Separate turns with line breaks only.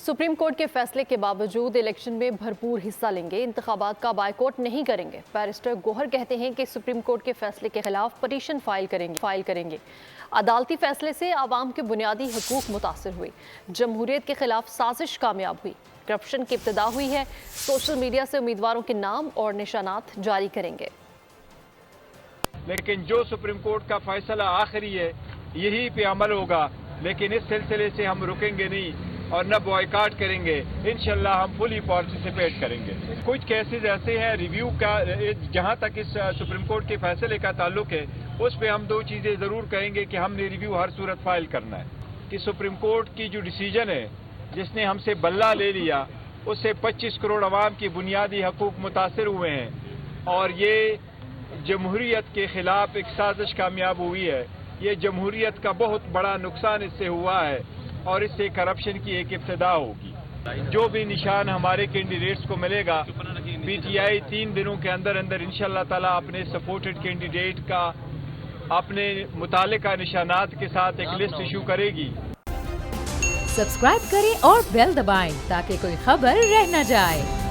Supreme court के फैसले के बावजूद इलेक्शन में भरपूर हिस्सा लेंगे, इंतखाबात का बायकॉट नहीं करेंगे। बैरिस्टर गोहर कहते हैं कि सुप्रीम कोर्ट के फैसले के खिलाफ पटिशन फाइल करेंगे। अदालती फैसले से आवाम के बुनियादी हकूक मुतासर हुए, जमहूरियत के खिलाफ साजिश कामयाब हुई, करप्शन की इब्तिदा हुई है, सोशल मीडिया से उम्मीदवारों के नाम और निशानात जारी करेंगे।
लेकिन जो सुप्रीम कोर्ट का फैसला आखिरी है यही पे अमल होगा, लेकिन इस सिलसिले से हम रुकेंगे नहीं और न बॉयकॉट करेंगे। इंशाल्लाह हम फुली पार्टिसिपेट करेंगे। कुछ केसेस ऐसे हैं रिव्यू का, जहां तक इस सुप्रीम कोर्ट के फैसले का ताल्लुक है उस पे हम दो चीज़ें ज़रूर कहेंगे कि हमने रिव्यू हर सूरत फाइल करना है कि सुप्रीम कोर्ट की जो डिसीजन है जिसने हमसे बल्ला ले लिया उससे 25 करोड़ अवाम की बुनियादी हकूक मुतासर हुए हैं और ये जमहूरियत के खिलाफ एक साजिश कामयाब हुई है। ये जमहूरियत का बहुत बड़ा नुकसान इससे हुआ है और इससे करप्शन की एक इब्तिदा होगी। जो भी निशान हमारे कैंडिडेट्स को मिलेगा, पीटीआई 3 दिनों के अंदर अंदर इंशाअल्लाह ताला अपने सपोर्टेड कैंडिडेट का अपने मुतालिका निशानात के साथ एक लिस्ट इशू करेगी।
सब्सक्राइब करें और बेल दबाएं ताकि कोई खबर रह न जाए।